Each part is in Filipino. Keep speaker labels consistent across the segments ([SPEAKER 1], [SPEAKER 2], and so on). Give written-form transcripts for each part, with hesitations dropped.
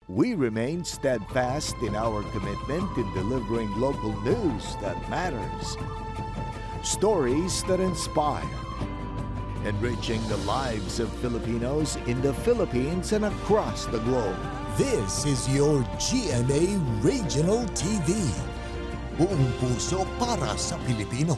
[SPEAKER 1] we remain steadfast in our commitment in delivering local news that matters, stories that inspire, enriching the lives of Filipinos in the Philippines and across the globe.
[SPEAKER 2] This is your GMA Regional TV. Buong puso para sa Pilipino.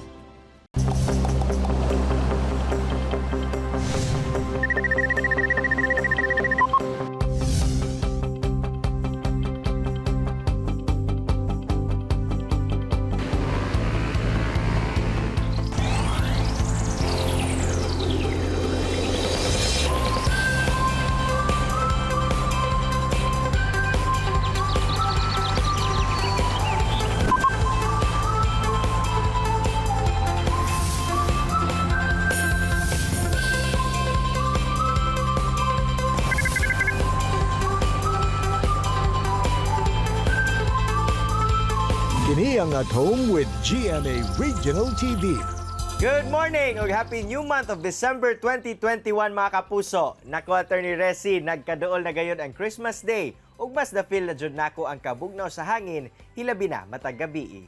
[SPEAKER 1] Kini ang At Home with GMA Regional TV.
[SPEAKER 3] Good morning ug happy new month of December 2021 mga kapuso. Nako Attorney Resi, nagkaduol na gayud ang Christmas Day ug mas na feel na jud nako ang kabugnaw sa hangin hilabi na matag gabi.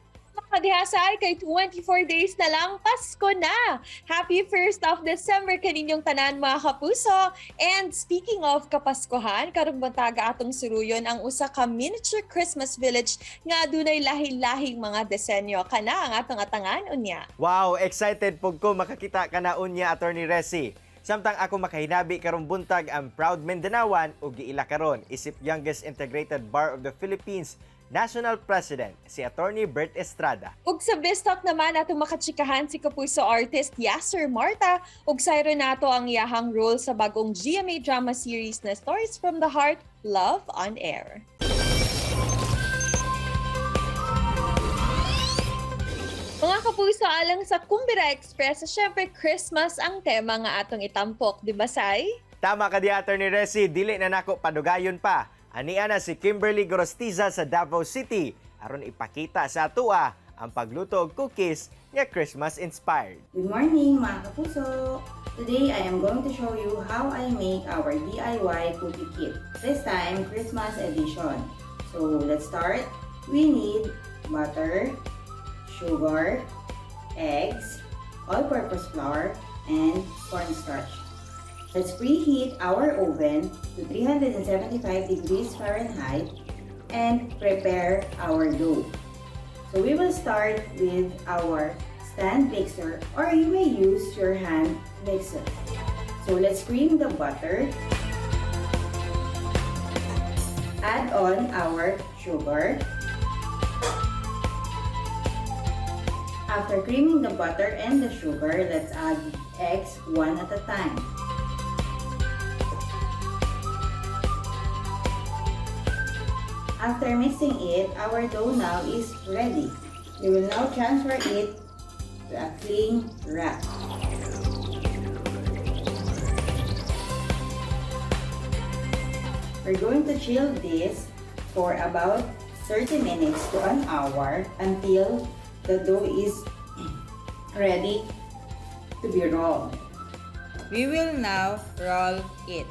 [SPEAKER 4] Mga dihasay, kay 24 days na lang, Pasko na! Happy 1st of December kaninyong tanan mga kapuso! And speaking of Kapaskuhan, karong bantaga atong suruyon ang usa ka miniature Christmas village nga dunay lahi-lahing mga disenyo. Kana ang atong atangan unya.
[SPEAKER 3] Wow, excited pug ko makakita kana unya Attorney Resi. Samtang ako makahinabi karong buntag ang proud Mindanaoan ug giila karon isip youngest integrated bar of the Philippines National President, si Attorney Bert Estrada.
[SPEAKER 4] Ug sa Bistalk naman atong makatsikahan si kapuso artist Yasser Marta ug sayro nato ang iyahang role sa bagong GMA drama series na Stories from the Heart, Love on Air. Mga kapuso, alang sa Kumbira Express, syempre Christmas ang tema nga atong itampok, di ba, Sai?
[SPEAKER 3] Tama ka di Attorney Resi, dili na nako padugayon pa. Ania na si Kimberly Gorostiza sa Davao City aron ipakita sa atua ang pagluto og cookies nga Christmas inspired.
[SPEAKER 5] Good morning mga kapuso! Today I am going to show you how I make our DIY cookie kit. This time, Christmas edition. So let's start. We need butter, sugar, eggs, all-purpose flour, and cornstarch. Let's preheat our oven to 375 degrees Fahrenheit and prepare our dough. So we will start with our stand mixer, or you may use your hand mixer. So let's cream the butter. Add on our sugar. After creaming the butter and the sugar, let's add eggs one at a time. After mixing it, our dough now is ready. We will now transfer it to a cling wrap. We're going to chill this for about 30 minutes to an hour until the dough is ready to be rolled.
[SPEAKER 6] We will now roll it.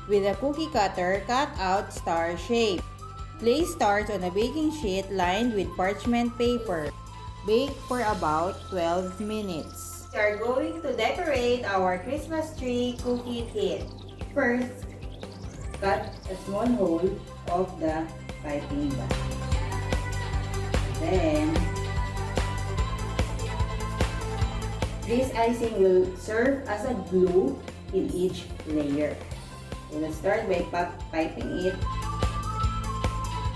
[SPEAKER 6] With a cookie cutter, cut out star shape. Place stars on a baking sheet lined with parchment paper. Bake for about 12 minutes.
[SPEAKER 5] We are going to decorate our Christmas tree cookie kit. First, cut a small hole of the piping bag. Then, this icing will serve as a glue in each layer. So let's start by piping it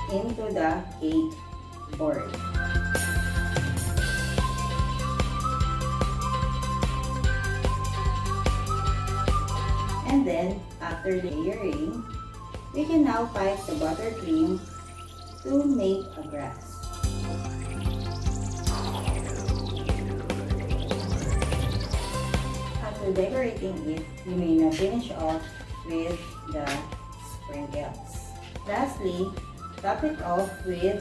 [SPEAKER 5] into the cake board. And then, after layering, we can now pipe the buttercream to make a grass. After decorating it, you may now finish off with the sprinkles. Lastly, top it off with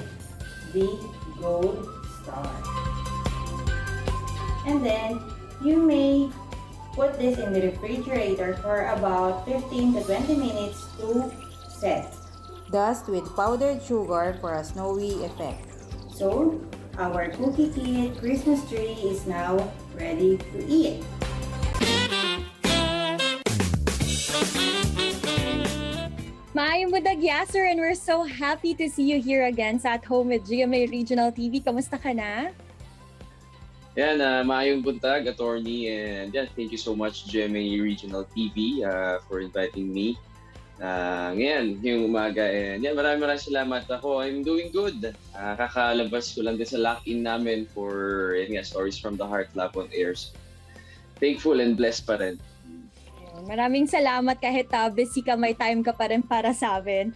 [SPEAKER 5] the gold star. And then, you may put this in the refrigerator for about 15 to 20 minutes to set.
[SPEAKER 6] Dust with powdered sugar for a snowy effect.
[SPEAKER 5] So, our cookie kit Christmas tree is now ready to eat.
[SPEAKER 4] Maayong budag, Yasser, and we're so happy to see you here again sa At Home with GMA Regional TV. Kamusta ka na?
[SPEAKER 7] Yan, maayong buntag, attorney, and yeah, thank you so much GMA Regional TV for inviting me. Ngayon, yung umaga, and yan, maraming salamat ako. I'm doing good. Kakalabas ko lang din sa lock-in namin for Stories from the Heart Love on Airs. Thankful and blessed pa rin.
[SPEAKER 4] Maraming salamat kahit busy ka, may time ka pa rin para sa amin.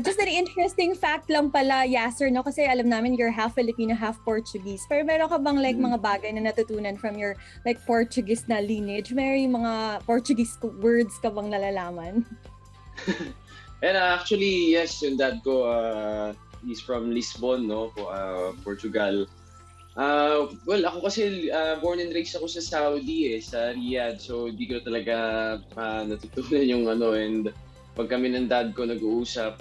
[SPEAKER 4] Just an interesting fact lang pala, Yasser, no? Kasi alam namin you're half Filipino, half Portuguese. Pero meron ka bang mga bagay na natutunan from your Portuguese na lineage? May mga Portuguese words ka bang nalalaman?
[SPEAKER 7] And actually, yes, yung dad ko, he's from Lisbon, no? Portugal. Well, ako kasi born and raised ako sa Saudi sa Riyadh. So hindi ko talaga natutunan yung and pag kami ng dad ko nag-uusap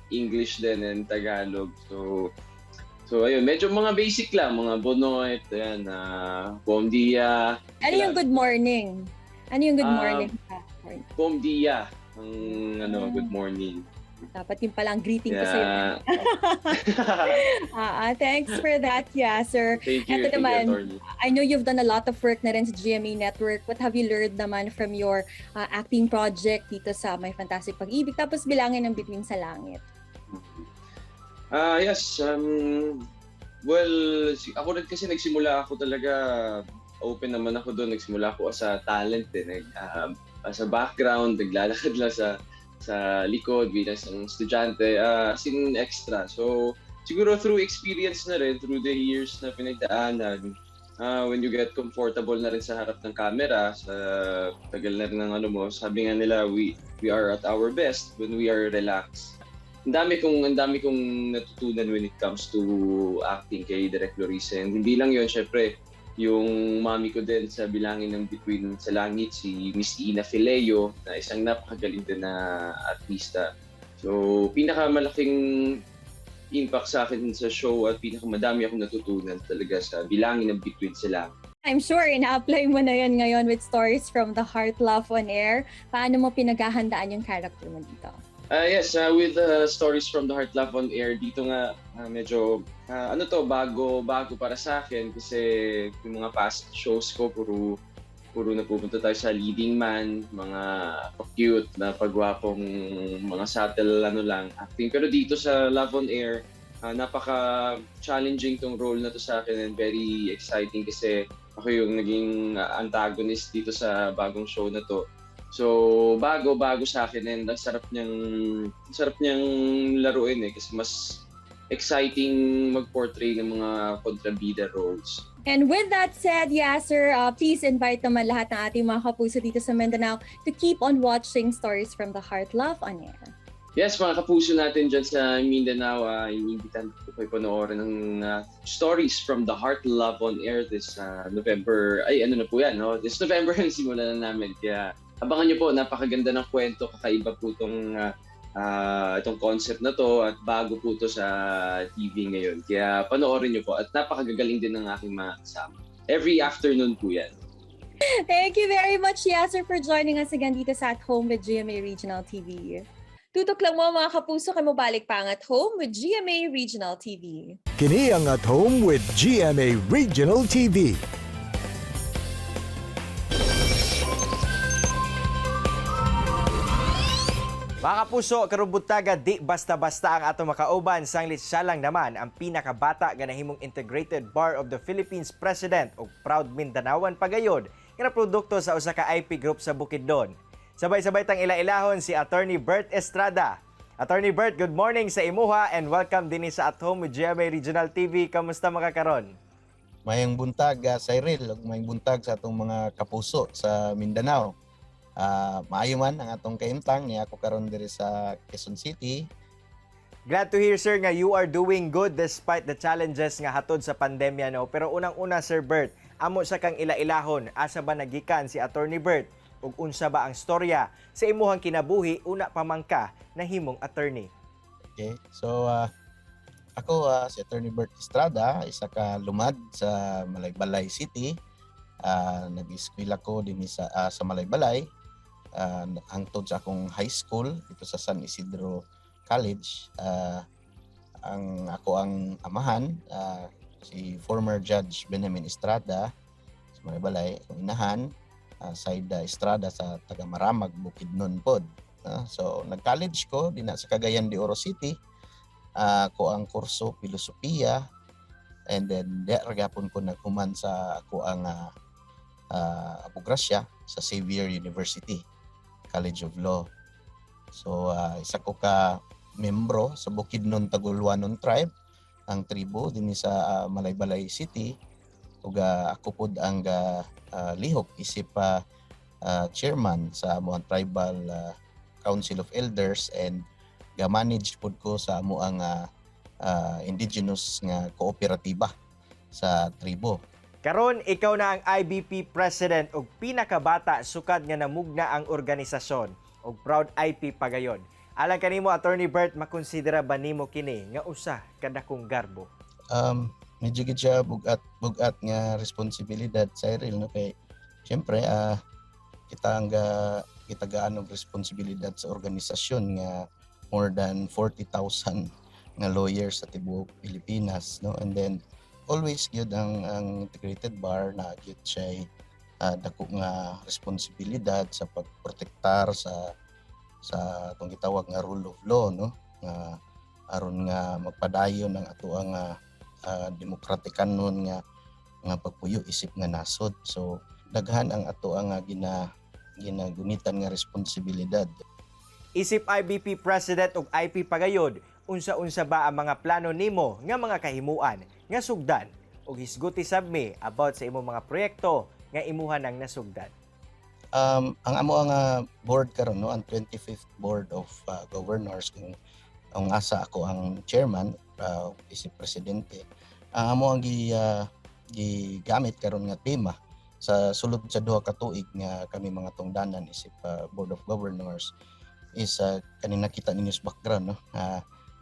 [SPEAKER 7] English din and Tagalog. So ayun, medyo mga basic lang, mga bonoit, ayan, bom dia.
[SPEAKER 4] Ano yung good morning? Ano yung good morning?
[SPEAKER 7] Bom dia, ang good morning.
[SPEAKER 4] Dapat yung palang greeting ko sa'yo. Thanks for that, Yasser.
[SPEAKER 7] Thank you,
[SPEAKER 4] Ito naman,
[SPEAKER 7] attorney.
[SPEAKER 4] I know you've done a lot of work na rin sa GMA Network. What have you learned naman from your acting project dito sa My Fantastic Pag-ibig, tapos bilangin ng Bituin sa Langit?
[SPEAKER 7] Yes. Well, ako rin kasi nagsimula ako talaga, open naman ako doon. Nagsimula ako as a talent. As a background, naglalakad lang sa likod bilang isang estudyante, sin extra. So, siguro through experience na rin, through the years na pinagdaanan, when you get comfortable na rin sa harap ng camera, sa tagal na rin ng sabi nga nila, we are at our best when we are relaxed. Ang dami kong natutunan when it comes to acting kay Direk Lorisa. And hindi lang yun, syempre, yung mami ko din sa Bilangin ng Bituin sa Langit, si Miss Ina Fileo, na isang napakagaling din na artista. So, pinakamalaking impact sa akin sa show at pinakamadami akong natutunan talaga sa Bilangin ng Bituin sa Langit.
[SPEAKER 4] I'm sure ina-apply mo na yan ngayon with Stories from the Heart Love on Air. Paano mo pinaghahandaan yung character mo dito?
[SPEAKER 7] Yes, with Stories from the Heart Love on Air, dito nga medyo bago para sa akin kasi yung mga past shows ko puro napupunta tayo sa leading man, mga cute na pagwapong mga subtle acting. Pero dito sa Love on Air, napaka-challenging tong role na to sa akin and very exciting kasi ako yung naging antagonist dito sa bagong show na to. So, bago sa akin and ang sarap niyang laruin kasi mas exciting mag-portray ng mga kontrabida roles.
[SPEAKER 4] And with that said, Yasser, please invite naman lahat ng ating mga kapuso dito sa Mindanao to keep on watching Stories from the Heart Love on Air.
[SPEAKER 7] Yes, mga kapuso natin dyan sa Mindanao, iniimbitan ko kayo panoorin ng Stories from the Heart Love on Air this November. This November ang simulan na namin. Kaya abangan nyo po, napakaganda ng kwento, kakaiba po itong concept na to at bago po to sa TV ngayon. Kaya panoorin nyo po at napakagagaling din ng aking mga kasama. Every afternoon po yan.
[SPEAKER 4] Thank you very much, Yasser, for joining us again dito sa At Home with GMA Regional TV. Tutok lang mo mga kapuso, kayo mabalik pa ang At Home with GMA Regional TV.
[SPEAKER 1] Kini ang At Home with GMA Regional TV.
[SPEAKER 3] Mga kapuso, karumbutaga, di basta-basta ang atong makauban sanglit siya lang naman ang pinakabata ganahimong Integrated Bar of the Philippines President o Proud Mindanaoan pagayod nga produkto sa usa ka IP group sa Bukidnon. Sabay-sabay tang ila-ilahon si Attorney Bert Estrada. Attorney Bert, good morning sa imuha and welcome din sa At Home with GMA Regional TV. Kamusta mga karon?
[SPEAKER 8] Mayang buntag, Cyril, ug mayang buntag sa atong mga kapuso sa Mindanao. Maayo man ang atong kaimtang niya ako karon diri sa Quezon City.
[SPEAKER 3] Glad to hear, sir, nga you are doing good despite the challenges nga hatod sa pandemya, no? Pero unang-una, Sir Bert, amo sa kang ila-ilahon, asa ba nagikan si Attorney Bert? Ug unsa ba ang storya sa imuhang kinabuhi una pamangka na himong attorney?
[SPEAKER 8] Okay. So ako si Attorney Bert Estrada, isa ka lumad sa Malaybalay City. Nag-eskwela ko din sa Malaybalay hangtod sa akong high school dito sa San Isidro College. Ako ang amahan, si former Judge Benjamin Estrada sa Malaybalay, akong inahan, Saida Estrada sa taga Maramag, Bukidnon pod. So nag-college ko din sa Cagayan de Oro City. Ako ang kurso Filosofiya, and then gapon ko naghuman sa ako ang Abograsya sa Xavier University College of Law. So isa ko ka membro sa Bukidnon Tagulwanon tribe, ang tribo din sa Malaybalay City, ug ako pod ang lihok isip chairman sa amuang tribal Council of Elders, and ga-manage pod ko sa amuang indigenous nga kooperatiba sa tribo.
[SPEAKER 3] Karon ikaw na ang IBP President ug pinakabata sukad nga namugna ang organisasyon ug proud IP pagayon. Alang kanimo Attorney Bert, makonsidera ba nimo kini nga usa kada kong garbo?
[SPEAKER 8] Medyo gid siya bugat nga responsibilidad sa Cyril, no, kay syempre kita gaanong responsibilidad sa organisasyon nga more than 40,000 nga lawyers sa tibuok Pilipinas, no, and then always gyud ang integrated bar na gyud siya dako nga responsibilidad sa pagprotektar sa atong gitawag nga rule of law, no, nga aron nga magpadayon ang ato ang demokratik kanon nga pagpuyo isip nga nasod. So daghan ang ato ang ginagunitan nga responsibilidad.
[SPEAKER 3] Isip IBP President ug IP pagayod, unsa-unsa ba ang mga plano nimo nga mga kahimuan nga sugdan ug hisguti sabmi about sa imong mga proyekto nga imuhan ang nasugdan?
[SPEAKER 8] Ang amo ang board karon, no, ang 25th Board of Governors, kung ang asa ako ang chairman, isip presidente, ang amo ang gigamit karon nga tema sa sulod sa duha ka tuig nga kami mga tungdanan isip Board of Governors is kanina kita ninyo sa background, no,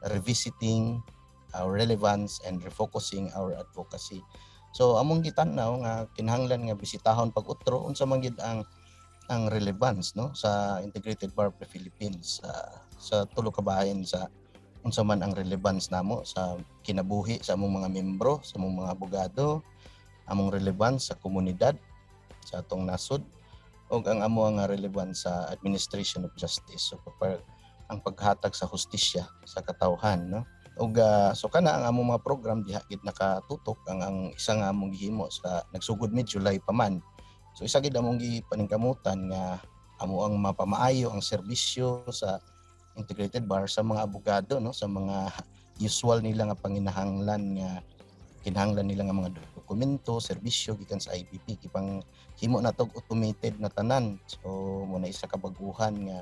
[SPEAKER 8] revisiting our relevance and refocusing our advocacy. So among gitanaw nga kinahanglan nga bisitahon pag-utro unsa man gid ang relevance, no, sa Integrated Bar of the Philippines, sa tulo ka bahin sa unsa man ang relevance namo sa kinabuhi sa among mga membro, sa among mga abogado, among relevance sa komunidad sa atong nasod, ug ang amo nga relevance sa administration of justice, so ang paghatag sa hustisya sa katawhan, no. Ug so kana ang among mga program diha gid nakatutok ang isa nga among gihimo sa nagsugod mi July pa man. So isa gid among gipaningkamutan nga amo ang mapamaayo ang serbisyo sa Integrated Bar sa mga abogado, no, sa mga usual nila nga panginahanglan nga kinahanglan nila nga mga dokumento, serbisyo gikan sa IBP, kipang himo na tog automated na tanan. So muna isa ka baguhan nga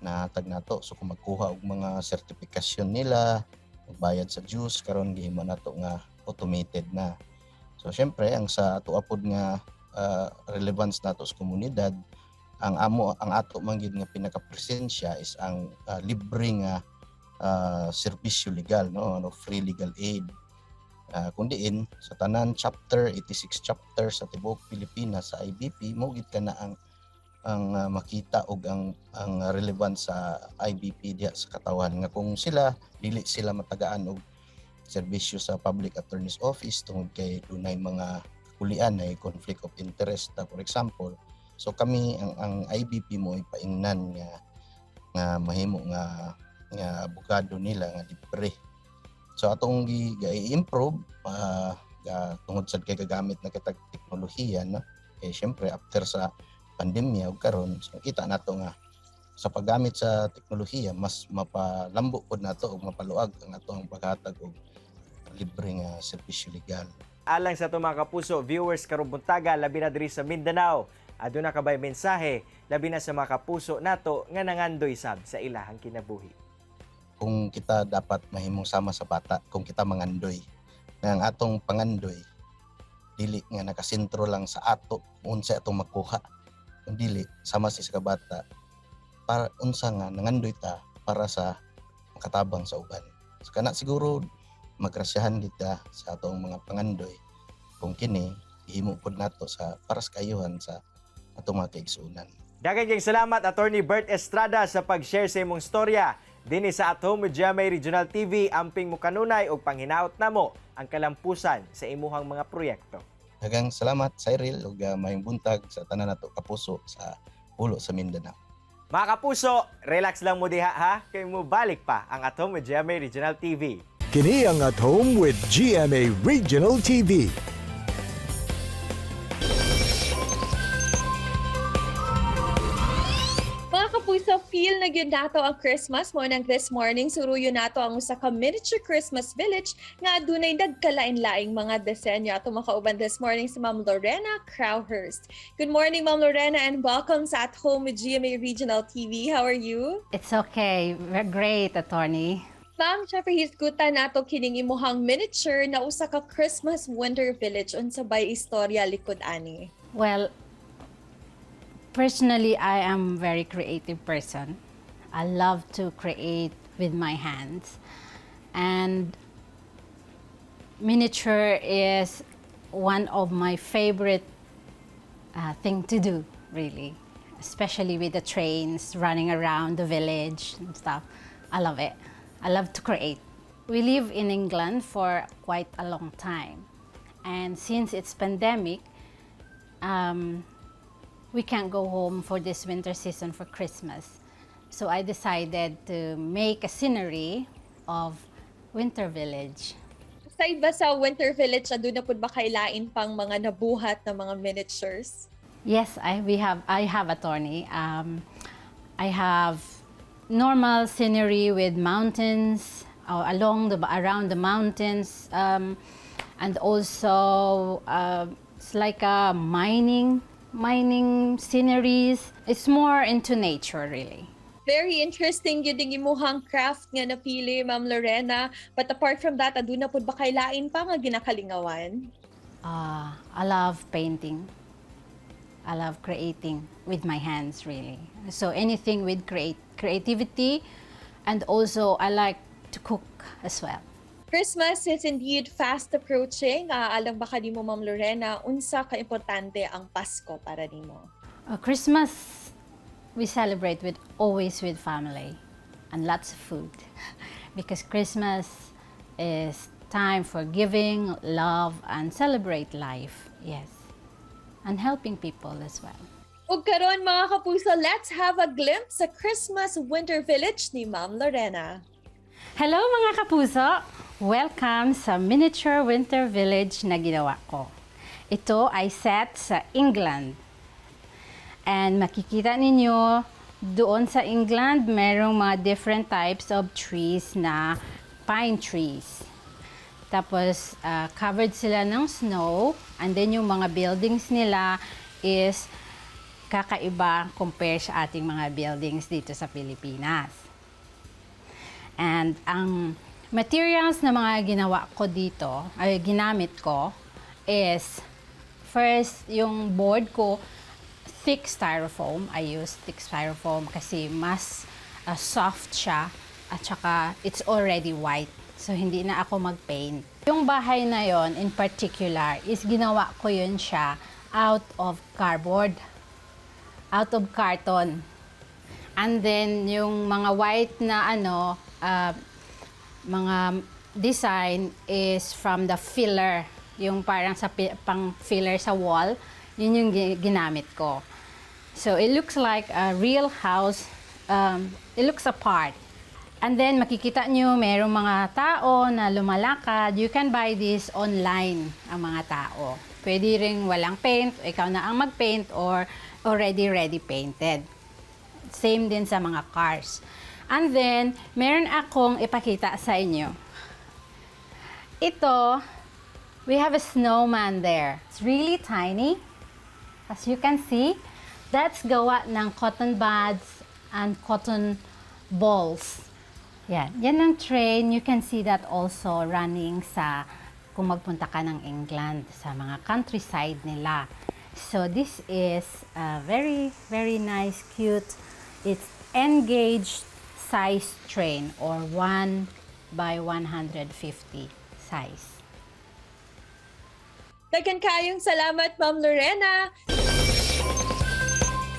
[SPEAKER 8] nahatag nato, so kung magkuha og mga sertifikasyon nila, magbayad sa dues, karon gihimo nato nga automated na. So syempre ang sa ato apod nga relevance nato sa komunidad, ang ato man gid nga pinaka-presensya is ang libre nga serbisyo legal, no, free legal aid. Kundiin sa tanan chapter 86 chapter sa tibuok Pilipinas sa IBP, mo gid kana ang makita og ang relevance sa IBP diha sa katawan nga kung dili sila matagaan og serbisyo sa Public Attorney's Office tungod kay dunay mga kulian ay conflict of interest, for example. So kami ang IBP mo ipaingnan nga mahimo nga abogado nila nga libre. So atong i-improve tungod sa kay gagamit na kitag teknolohiya, no. Eh syempre after sa pandemya ug karon, so kita nato nga sa paggamit sa teknolohiya mas mapalambo pod nato ug mapaluag ang atong paghatag og libre nga serbisyo legal.
[SPEAKER 3] Alang sa itong mga kapuso, viewers karong buntaga, labi na diri sa Mindanao, aduna ka ba'y mensahe, labi na sa mga kapuso nato nga nangandoy sab sa ilahang kinabuhi?
[SPEAKER 8] Kung kita dapat mahimong sama sa bata, kung kita mangandoy, nga ang atong pangandoy dili nga nakasentro lang sa ato unsa atong makuha, kung dili sama sa kabata para unsa nga nangandoy ta para sa makatabang sa uban. So kana siguro magrasyahan kita sa atong mga pangandoy kung kini ihimo pod nato sa para sa kayuhan sa atong mga kaigsuonan.
[SPEAKER 3] Daghang kayong salamat Attorney Bert Estrada sa pag-share sa imong storya dinhi sa At Home with GMA Regional TV. Amping mo kanunay og panghinaot namo ang kalampusan sa imuhang mga proyekto.
[SPEAKER 8] Daghang salamat Cyril ug mayong buntag sa tanan nato kapuso sa pulo sa Mindanao.
[SPEAKER 3] Mga kapuso, relax lang mo diha ha, kay mo balik pa ang At Home with GMA Regional TV.
[SPEAKER 1] Kini ang At Home with GMA Regional TV.
[SPEAKER 4] Mga kapuso, feel na gyud nato ang Christmas mo nang this morning suruyo nato ang usa ka miniature Christmas village nga adunay nagkalain-laing mga disenyo. Ato makauban this morning si Ma'am Lorena Crowhurst. Good morning, Ma'am Lorena, and welcome sa At Home with GMA Regional TV. How are you?
[SPEAKER 9] It's okay. We're great, attorney.
[SPEAKER 4] Ma'am, syempre hisgutan nato kining imuhang miniature na usa ka Christmas winter village unsa bay istorya likod ani.
[SPEAKER 9] Well, personally, I am a very creative person. I love to create with my hands. And miniature is one of my favorite thing to do, really. Especially with the trains running around the village and stuff. I love it. I love to create. We live in England for quite a long time. And since it's pandemic, we can't go home for this winter season for Christmas. So I decided to make a scenery of Winter Village.
[SPEAKER 4] Aside ba sa winter village, aduna pud ba kailain pang mga nabuhat na mga miniatures?
[SPEAKER 9] Yes, I have attorney. I have normal scenery with mountains around the mountains, and also it's like a mining sceneries. It's more into nature, really.
[SPEAKER 4] Very interesting yun ding imuhang craft nga napili, Ma'am Lorena. But apart from that, aduna pud ba kailain pa nga ginakalingawan?
[SPEAKER 9] I love painting. I love creating with my hands, really. So anything with creativity, and also I like to cook as well.
[SPEAKER 4] Christmas is indeed fast approaching. Alam ba kanimo, Ma'am Lorena, unsa ka importante ang Pasko para nimo?
[SPEAKER 9] Christmas, we celebrate always with family and lots of food because Christmas is time for giving, love, and celebrate life. Yes, and helping people as well.
[SPEAKER 4] Ug karon mga kapuso, let's have a glimpse sa Christmas Winter Village ni Ma'am Lorena.
[SPEAKER 9] Hello mga kapuso! Welcome sa miniature winter village na ginawa ko. Ito ay set sa England. And makikita ninyo, doon sa England, merong mga different types of trees na pine trees. Tapos, covered sila ng snow. And then yung mga buildings nila is kakaiba compare sa ating mga buildings dito sa Pilipinas. And ang materials na mga ginamit ko is first yung board ko, thick styrofoam. I use thick styrofoam kasi mas soft siya at saka it's already white. So hindi na ako mag-paint. Yung bahay na yon in particular is ginawa ko yun siya out of cardboard, out of carton. And then yung mga white na mga design is from the filler, yung parang sa pang filler sa wall, yun yung ginamit ko. So it looks like a real house, it looks apart. And then makikita nyo merong mga tao na lumalakad. You can buy this online, ang mga tao. Pwede ring walang paint, ikaw na ang mag-paint, or already ready painted. Same din sa mga cars. And then, meron akong ipakita sa inyo. Ito, we have a snowman there. It's really tiny. As you can see, that's gawa ng cotton buds and cotton balls. Yan ang train. You can see that also running sa, kung magpunta ka ng England, sa mga countryside nila. So this is very, very nice, cute. It's engaged size train or 1 by 150 size.
[SPEAKER 4] Daghan kayong salamat, Ma'am Lorena.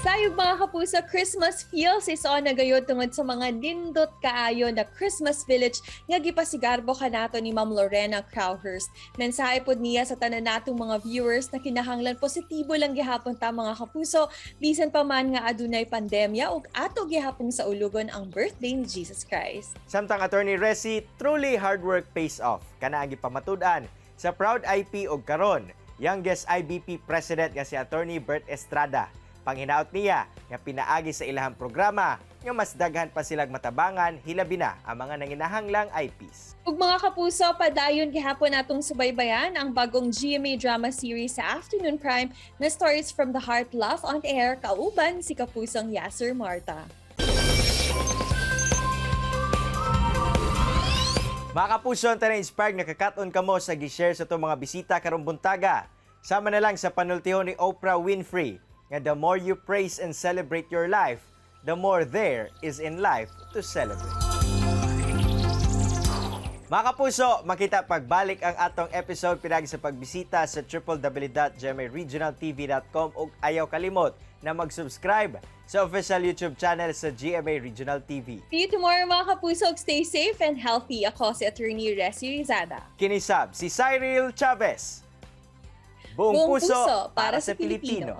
[SPEAKER 4] Sayog mga kapuso, Christmas feels is on nagayod tungod sa mga nindot kaayo na Christmas village nga gipasigarbo kanato ni Ma'am Lorena Crowhurst. Mensahe pod niya sa tanan natong mga viewers na kinahanglan positibo lang gihapon ta mga kapuso, bisan pa man nga adunay pandemya ug ato gihapon sa ulugon ang birthday ni Jesus Christ.
[SPEAKER 3] Samtang Attorney Resi, truly hard work pays off. Kana ang gipamatud-an sa Proud IP og karon, youngest IBP President nga si Attorney Bert Estrada. Panghinaot niya nga pinaagi sa ilahang programa nga mas daghan pa silang matabangan hilabi na ang mga nanginahanglang IPs.
[SPEAKER 4] Ug mga kapuso, padayon gihapon natong subaybayan ang bagong GMA drama series sa Afternoon Prime na Stories from the Heart Love on Air kauban si kapusong Yasser Marta.
[SPEAKER 3] Mga kapuso, ang inspired nga kakaton kamo sa gi-share sa itong mga bisita karong buntaga. Sama na lang sa panultiho ni Oprah Winfrey nga the more you praise and celebrate your life, the more there is in life to celebrate. Mga kapuso, makita pagbalik ang atong episode pinagi sa pagbisita sa www.gmaregionaltv.com ug ayaw kalimot na mag-subscribe sa official YouTube channel sa GMA Regional TV.
[SPEAKER 4] See you tomorrow mga kapuso, stay safe and healthy. Ako si Attorney Resi Rizada.
[SPEAKER 3] Kinisab si Cyril Chavez. Buong puso para sa Pilipino.